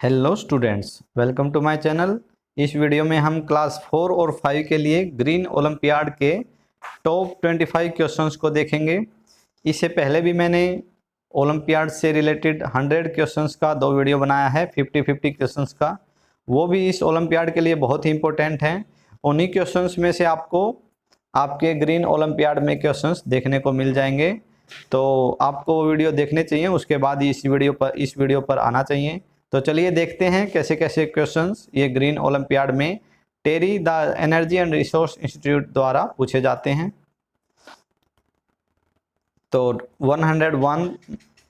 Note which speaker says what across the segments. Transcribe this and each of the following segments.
Speaker 1: Hello students, welcome to my channel. इस video में हम क्लास 4 और 5 के लिए ग्रीन ओलंपियाड के टॉप 25 क्वेश्चंस को देखेंगे। इससे पहले भी मैंने ओलंपियाड से रिलेटेड 100 क्वेश्चंस का 2 वीडियो बनाया है, 50-50 क्वेश्चंस का। वो भी इस ओलंपियाड के लिए बहुत ही इंपॉर्टेंट हैं। उन्हीं क्वेश्चंस में से आपको आपके ग्रीन ओलंपियाड में क्वेश्चंस देखने को मिल जाएंगे। तो आपको वो वीडियो देखने चाहिए, उसके बाद इस वीडियो पर आना चाहिए। तो चलिए देखते हैं कैसे कैसे क्वेश्चंस ये ग्रीन ओलंपियाड में TERI the energy and resource institute द्वारा पूछे जाते हैं। तो 101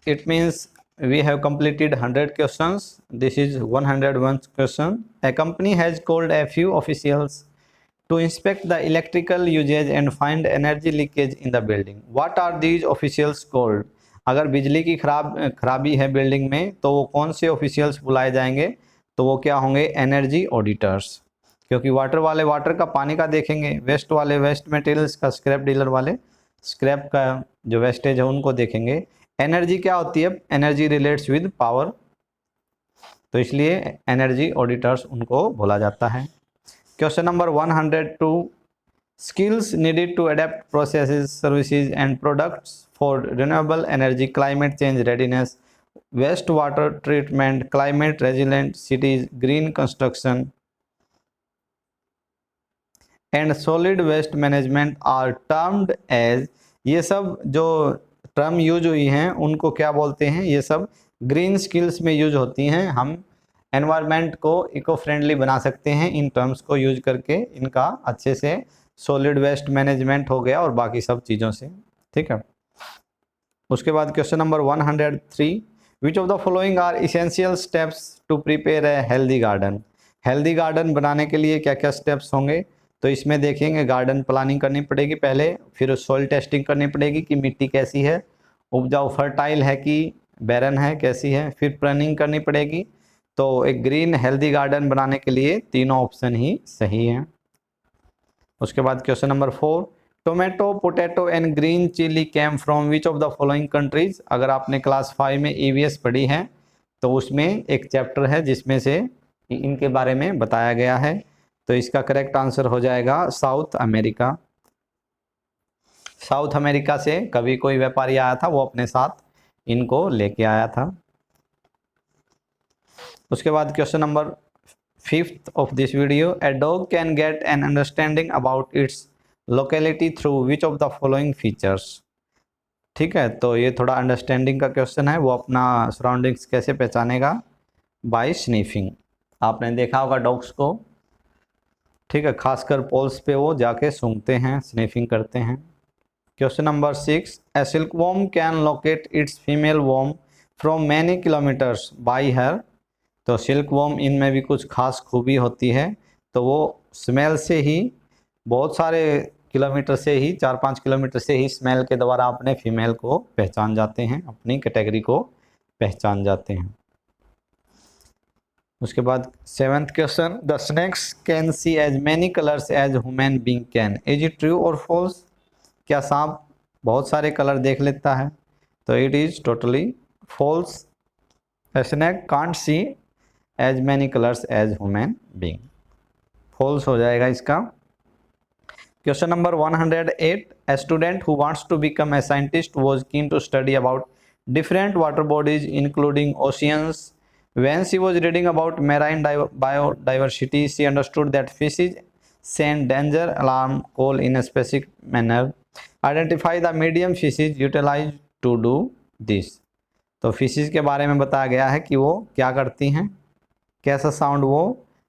Speaker 1: it means we have completed 100 questions. This is 101 question. A company has called a few officials to inspect the electrical usage and find energy leakage in the building. What are these officials called? अगर बिजली की खराबी है building में तो वो कौन से ऑफिशियल्स बुलाए जाएंगे? तो वो क्या होंगे? Energy auditors. क्योंकि वाटर वाले वाटर का, पानी का देखेंगे, वेस्ट वाले वेस्ट मटेरियल्स का, स्क्रैप डीलर वाले स्क्रैप का जो वेस्टेज है उनको देखेंगे। एनर्जी क्या होती है? एनर्जी रिलेट्स विद पावर, तो इसलिए एनर्जी ऑडिटर्स उनको बोला जाता है। Question number 102, skills needed to adapt processes, services and products for renewable energy, climate change readiness, wastewater treatment, climate resilient cities, green construction and solid waste management are termed as। ये सब जो term use हुई हैं उनको क्या बोलते हैं? ये सब ग्रीन स्किल्स में यूज होती हैं। हम एनवायरनमेंट को इको फ्रेंडली बना सकते हैं इन टर्म्स को यूज करके, इनका अच्छे से। सॉलिड वेस्ट मैनेजमेंट हो गया और बाकी सब चीज़ों से, ठीक है। उसके बाद question number 103, which of the following are essential steps to prepare a healthy garden. Healthy garden बनाने के लिए क्या क्या स्टेप्स होंगे? तो इसमें देखेंगे गार्डन प्लानिंग करनी पड़ेगी पहले, फिर सॉइल टेस्टिंग करनी पड़ेगी कि मिट्टी कैसी है, उपजाऊ फर्टाइल है कि बैरन है, कैसी है, फिर प्लानिंग करनी पड़ेगी। तो एक ग्रीन हेल्दी गार्डन बनाने के लिए तीनों ऑप्शन ही सही हैं। उसके बाद question number 4, tomato, potato and green chilli came from which of the following countries. अगर आपने क्लास 5 में ईवीएस पढ़ी है तो उसमें एक चैप्टर है जिसमें से इनके बारे में बताया गया है। तो इसका करेक्ट आंसर हो जाएगा साउथ अमेरिका। साउथ अमेरिका से कभी कोई व्यापारी आया था, वो अपने साथ इनको लेके आया था। उसके बाद question number 5th of this video, a dog can get an understanding about its locality through which of the following features। ठीक है, तो ये थोड़ा अंडरस्टैंडिंग का क्वेश्चन है। वो अपना सराउंडिंग्स कैसे पहचानेगा? बाय स्नीफिंग। आपने देखा होगा डॉग्स को, ठीक है, खासकर पोल्स पे वो जाके सूंघते हैं, स्नीफिंग करते हैं। Question number 6, a silkworm can locate its female worm from many kilometres by her. तो सिल्कवॉर्म, इनमें भी कुछ खास खूबी होती है। तो वो स्मेल से ही, बहुत सारे किलोमीटर से ही, 4-5 किलोमीटर से ही स्मेल के द्वारा अपने फीमेल को पहचान जाते हैं, अपनी कैटेगरी को पहचान जाते हैं। उसके बाद 7th question, the snakes can see as many colours as human being can, is it true और फॉल्स? क्या सांप बहुत सारे कलर देख लेता है? तो it is totally false. A snake can't see as many colours as human being, false हो जाएगा इसका। Question number 108, a student who wants to become a scientist was keen to study about different water bodies including oceans. When she was reading about marine biodiversity, she understood that fishes send danger alarm call in a specific manner. Identify the medium fishes utilized to do this। तो fishes के बारे में बताया गया है कि वो क्या करती हैं, कैसा साउंड वो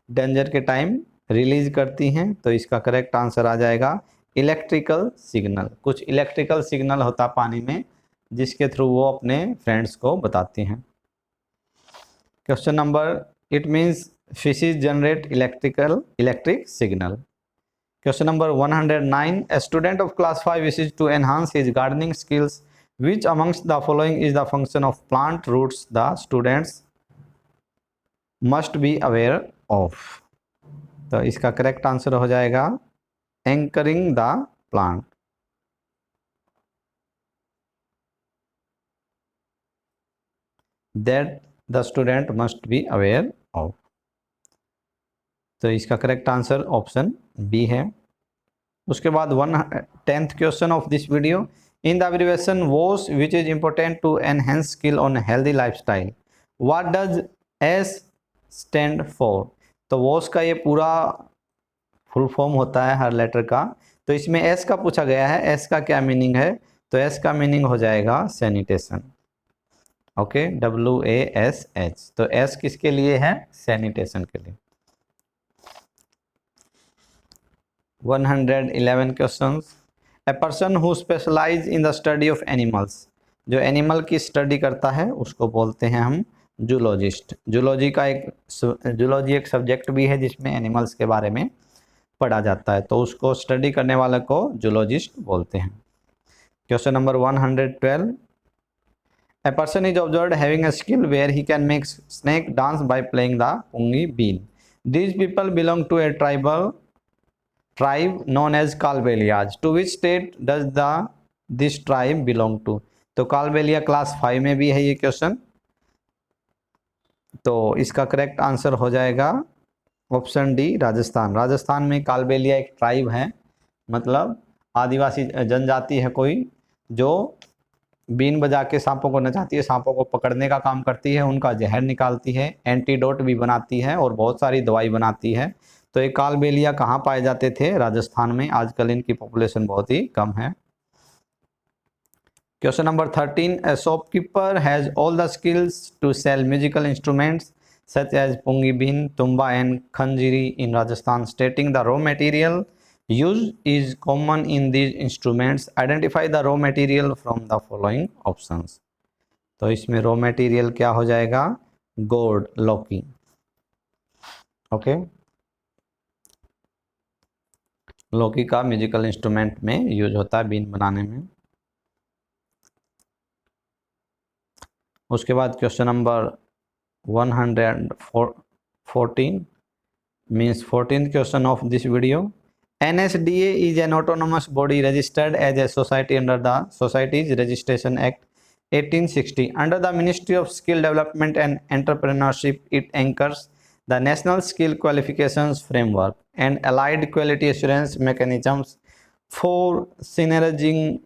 Speaker 1: डेंजर के टाइम रिलीज करती हैं। तो इसका करेक्ट आंसर आ जाएगा इलेक्ट्रिकल सिग्नल। कुछ इलेक्ट्रिकल सिग्नल होता पानी में जिसके थ्रू वो अपने फ्रेंड्स को बताती हैं। Question number, it means fishes generate electric signal. Question number 109, a student of class 5 wishes to enhance his gardening skills. Which amongst the following is the function of plant roots the students must be aware of? तो इसका correct answer हो जाएगा anchoring the plant. That the student must be aware of. तो इसका correct answer option B है। उसके बाद 110th question of this video, in the abbreviation वॉश which is important to enhance skill on healthy lifestyle, what does S stand for. तो वॉश का ये पूरा फुल फॉर्म होता है हर लेटर का, तो इसमें एस का पूछा गया है, एस का क्या मीनिंग है, तो एस का मीनिंग हो जाएगा सैनिटेशन। ओके, WASH, तो एस किसके लिए है, सैनिटेशन के लिए। 111 questions, a person who specialize in the study of animals, जो एनिमल की स्टडी करता है उसको बोलते हैं हम जूलॉजिस्ट। जूलॉजी एक सब्जेक्ट भी है जिसमें एनिमल्स के बारे में पढ़ा जाता है, तो उसको स्टडी करने वाले को जूलॉजिस्ट बोलते हैं। Question number 112, a person is observed having a skill where he can make snake dance by playing the pungi been, these people belong to a tribe known as Kalbelias, to which state does this tribe belong to. तो Kalbelia class 5 में भी है ये question, तो इसका correct answer हो जाएगा option D, Rajasthan. Rajasthan में कालबेलिया एक ट्राइब है, मतलब आदिवासी जनजाति है कोई, जो बीन बजा के सांपों को नचाती है, सांपों को पकड़ने का काम करती है, उनका जहर निकालती है, एंटीडोट भी बनाती है और बहुत सारी दवाई बनाती है। तो ये कालबेलिया कहाँ पाए जाते थे, राजस्थान में। आजकल इनकी पॉपुलेशन बहुत ही कम है। Question number 13, a shopkeeper has all the skills to sell musical instruments such as pungi been, tumba and khanjiri in Rajasthan, stating the raw material used is common in these instruments, identify the raw material from the following options। तो इसमें raw material क्या हो जाएगा, gourd, लौकी। Okay, लौकी का musical instrument में use होता है बीन बनाने में। उसके बाद question number 114 means 14th question of this video, NSDA is an autonomous body registered as a society under the Societies Registration Act 1860. Under the Ministry of Skill Development and Entrepreneurship, it anchors the National Skill Qualifications Framework and allied quality assurance mechanisms for synergizing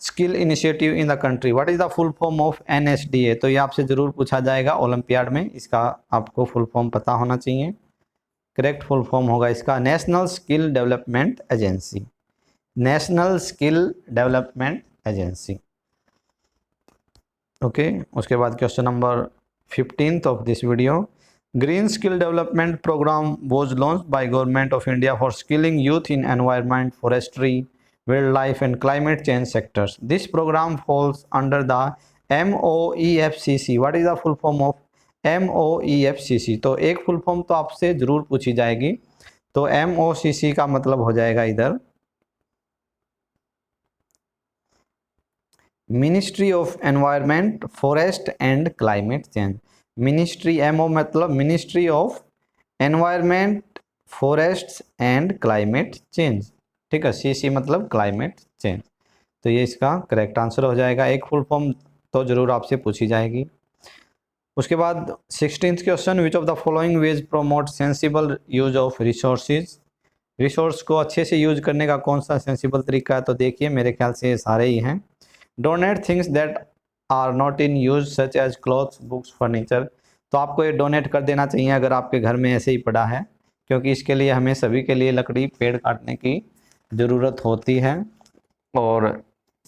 Speaker 1: skill initiative in the country. What is the full form of NSDA। तो ये आपसे जरूर पूछा जाएगा olympiad में, इसका आपको full form पता होना चाहिए। करेक्ट फुल फॉर्म होगा इसका national skill development agency, national skill development agency. Okay, उसके बाद question number 15th of this video, green skill development programme was launched by government of India for skilling youth in environment, forestry, wildlife and climate change sectors. This program falls under the MOEFCC. What is the full form of MOEFCC? तो एक full form तो आपसे जरूर पूछी जाएगी, तो MOCC का मतलब हो जाएगा इधर ministry of environment, forest and climate change. Ministry, MO मतलब ministry of environment, forest and climate change, ठीक है। CC मतलब क्लाइमेट चेंज, तो ये इसका करेक्ट आंसर हो जाएगा। एक फुल फॉर्म तो जरूर आपसे पूछी जाएगी। उसके बाद 16th question, which of the following veg promote sensible use of resources. Resource को अच्छे से यूज करने का कौन सा सेंसिबल तरीका है, तो देखिए मेरे ख्याल से सारे ही हैं। Donate things that are not in use such as clothes, books, furniture. तो आपको ये डोनेट कर देना चाहिए अगर आपके घर में ऐसे ही पड़ा है, क्योंकि इसके लिए हमें सभी के लिए लकड़ी, पेड़ काटने की ज़रूरत होती है। और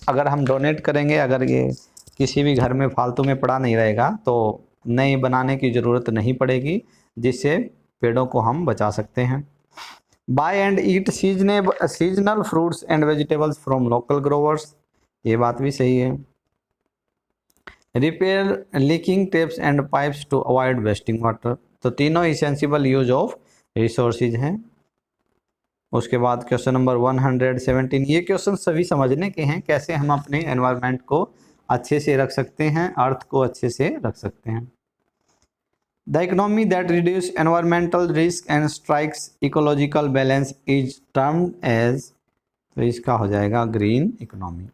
Speaker 1: अगर हम डोनेट करेंगे, अगर ये किसी भी घर में फालतू में पड़ा नहीं रहेगा, तो नए बनाने की ज़रूरत नहीं पड़ेगी, जिससे पेड़ों को हम बचा सकते हैं। Buy and eat seasonal fruits and vegetables from local growers, ये बात भी सही है। Repair leaking taps and pipes to avoid wasting water, तो तीनों ही सेंसिबल यूज ऑफ रिसोर्सेज हैं। उसके बाद क्वेश्चन नंबर 117, ये क्वेश्चन सभी समझने के हैं, कैसे हम अपने एनवायरनमेंट को अच्छे से रख सकते हैं, अर्थ को अच्छे से रख सकते हैं। The economy that reduce environmental risk and strikes ecological balance is termed as, तो इसका हो जाएगा ग्रीन इकोनॉमी।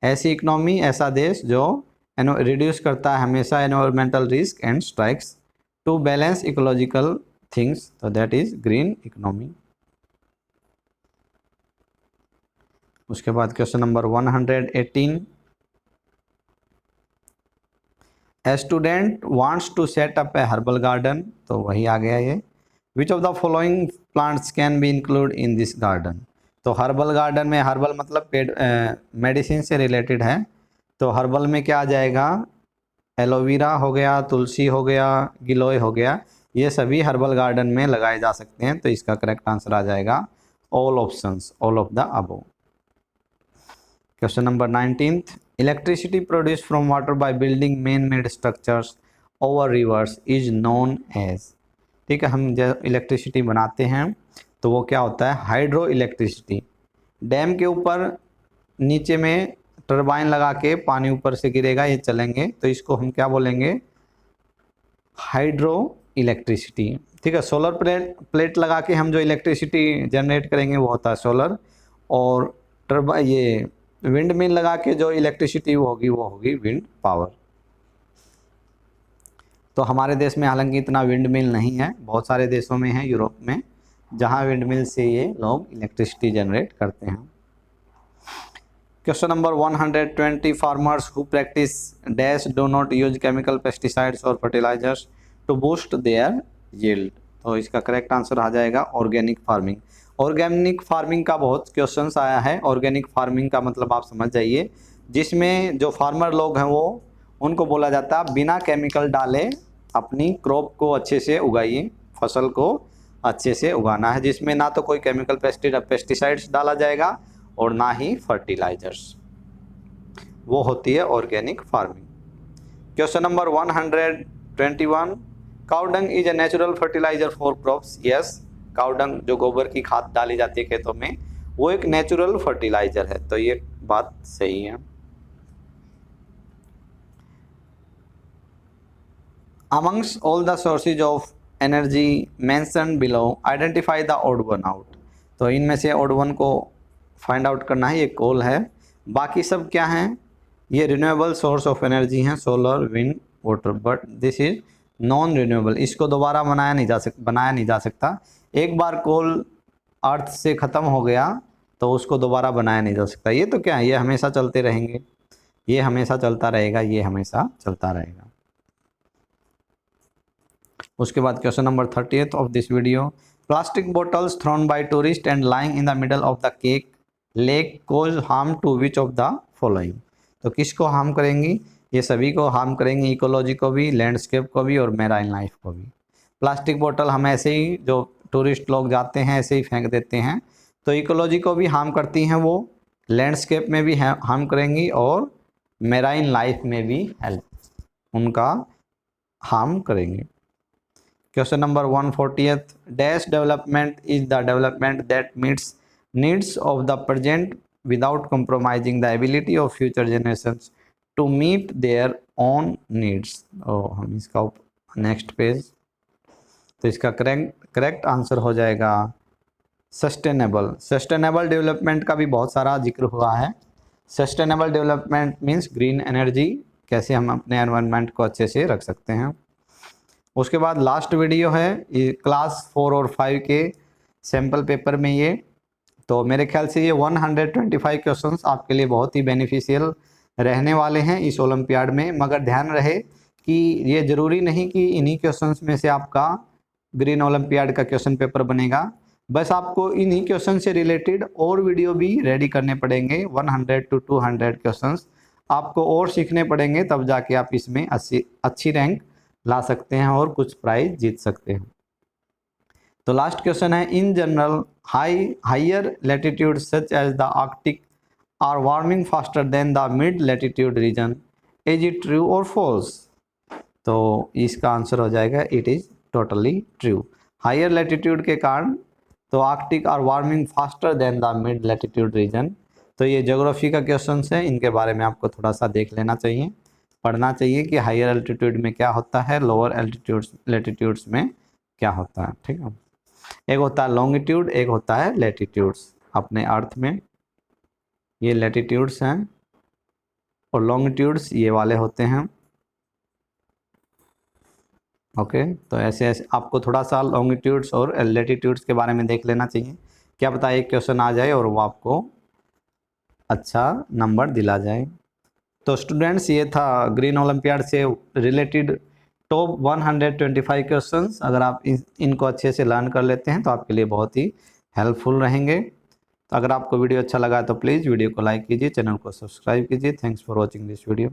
Speaker 1: ऐसी इकोनॉमी, ऐसा देश जो रिड्यूस करता है हमेशा environmental risk and strikes to balance ecological things, तो दैट इज ग्रीन इकोनॉमी। उसके बाद question number 118, a student wants to set up a herbal garden, तो वही आ गया ये। Which of the following plants can be include in this garden, तो herbal garden में हर्बल मतलब पेड़ मेडिसिन से रिलेटेड है, तो हर्बल में क्या आ जाएगा, एलोवेरा हो गया, तुलसी हो गया, गिलोय हो गया, ये सभी हर्बल गार्डन में लगाए जा सकते हैं, तो इसका करेक्ट आंसर आ जाएगा all options, all of the above. Question number 19th, electricity produce from water by building man made structures over rivers is known as, ठीक है, हम जब इलेक्ट्रिसिटी बनाते हैं तो वो क्या होता है, हाइड्रो इलेक्ट्रिसिटी। डैम के ऊपर नीचे में टरबाइन लगा के पानी ऊपर से गिरेगा, ये चलेंगे, तो इसको हम क्या बोलेंगे, हाइड्रो इलेक्ट्रिसिटी, ठीक है। सोलर प्लेट लगा के हम जो इलेक्ट्रिसिटी जनरेट करेंगे वो होता है सोलर, और टरबाइन ये विंड मिल लगा के जो इलेक्ट्रिसिटी होगी वो होगी विंड पावर। तो हमारे देश में हालांकि इतना विंड मिल नहीं है, बहुत सारे देशों में है यूरोप में, जहां विंड मिल से ये लोग इलेक्ट्रिसिटी जनरेट करते हैं। Question number 120, farmers who practice dash do not use chemical pesticides और fertilizers to boost their yield, तो इसका करेक्ट आंसर आ जाएगा ऑर्गेनिक फार्मिंग। ऑर्गेनिक फार्मिंग का बहुत क्वेश्चंस आया है। ऑर्गेनिक फार्मिंग का मतलब आप समझ जाइए, जिसमें जो फार्मर लोग हैं वो उनको बोला जाता है बिना केमिकल डाले अपनी क्रॉप को अच्छे से उगाइए, फसल को अच्छे से उगाना है, जिसमें ना तो कोई केमिकल पेस्टिसाइड्स डाला जाएगा और ना ही फर्टिलाइजर्स, वो होती है organic farming. Question number 121, cowdung is a natural fertilizer for crops, yes, cowdung जो गोबर की खाद डाली जाती है खेतों में वो एक नेचुरल फर्टिलाइजर है, तो ये बात सही है। Amongst all the sources of energy mentioned below identify the odd one out, तो इनमें से ऑड वन को फाइंड आउट करना है, ये कोल है, बाकी सब क्या हैं, ये रिन्यूएबल सोर्स ऑफ एनर्जी हैं, solar, wind, water, but this is non renewable, इसको दोबारा बनाया नहीं जा सकता। एक बार कोल अर्थ से ख़त्म हो गया तो उसको दोबारा बनाया नहीं जा सकता। ये तो क्या है, ये हमेशा चलते रहेंगे, ये हमेशा चलता रहेगा, ये हमेशा चलता रहेगा। उसके बाद question number 30th of this video, plastic bottles thrown by tourist and lying in the middle of the cake lake cause harm to which of the following, तो किसको हार्म करेंगी, ये सभी को हार्म करेंगी, इकोलॉजी को भी, लैंडस्केप को भी और मैराइन लाइफ को भी। प्लास्टिक बोतल हम ऐसे ही जो टूरिस्ट लोग जाते हैं ऐसे ही फेंक देते हैं, तो इकोलॉजी को भी हार्म करती हैं वो, लैंडस्केप में भी हार्म करेंगी और मैराइन लाइफ में भी हेल्प उनका हार्म करेंगे। Question number 140th, dash development is the development that meets needs of the present without compromising the ability of future generations to meet their own needs, हम इसका next page, तो इसका correct answer हो जाएगा sustainable development का भी बहुत सारा जिक्र हुआ है। Sustainable development means green energy, कैसे हम अपने एनवायरनमेंट को अच्छे से रख सकते हैं। उसके बाद लास्ट वीडियो है ये क्लास 4 और 5 के सैम्पल पेपर में ये, तो मेरे ख्याल से ये 125 क्वेश्चंस आपके लिए बहुत ही बेनिफिशियल रहने वाले हैं इस ओलंपियाड में, मगर ध्यान रहे कि ये ज़रूरी नहीं कि इन्हीं क्वेश्चंस में से आपका ग्रीन ओलंपियाड का क्वेश्चन पेपर बनेगा, बस आपको इन्हीं क्वेश्चन से रिलेटेड और वीडियो भी रेडी करने पड़ेंगे। 100 to 200 क्वेश्चंस आपको और सीखने पड़ेंगे, तब जाके आप इसमें अच्छी रैंक ला सकते हैं और कुछ प्राइज जीत सकते हैं। तो लास्ट क्वेश्चन है, in general higher latitude such as the Arctic are warming faster than the mid latitude region, is it true और फॉल्स, तो इसका आंसर हो जाएगा it is totally true. Higher latitude के कारण तो Arctic are warming faster than the mid latitude region, तो ये ज्योग्राफी का क्वेश्चन है, इनके बारे में आपको थोड़ा सा देख लेना चाहिए, पढ़ना चाहिए कि हायर एल्टीट्यूड में क्या होता है, लोअर लैटिट्यूड्स में क्या होता है, ठीक है। एक होता है लॉन्गिट्यूड, एक होता है लैटिट्यूड्स अपने अर्थ में, ये लैटिट्यूड्स हैं और लॉन्गिट्यूड्स ये वाले होते हैं। ओके, तो ऐसे ऐसे आपको थोड़ा सा लॉन्गिट्यूड्स और लैटिट्यूड्स के बारे में देख लेना चाहिए, क्या पता एक क्वेश्चन आ जाए और वो आपको अच्छा नंबर दिला जाए। तो स्टूडेंट्स ये था ग्रीन ओलंपियाड से रिलेटेड टॉप 125 क्वेश्चंस। अगर आप इनको अच्छे से लर्न कर लेते हैं तो आपके लिए बहुत ही हेल्पफुल रहेंगे। तो अगर आपको वीडियो अच्छा लगा तो प्लीज़ वीडियो को लाइक कीजिए, चैनल को सब्सक्राइब कीजिए। Thanks for watching this video.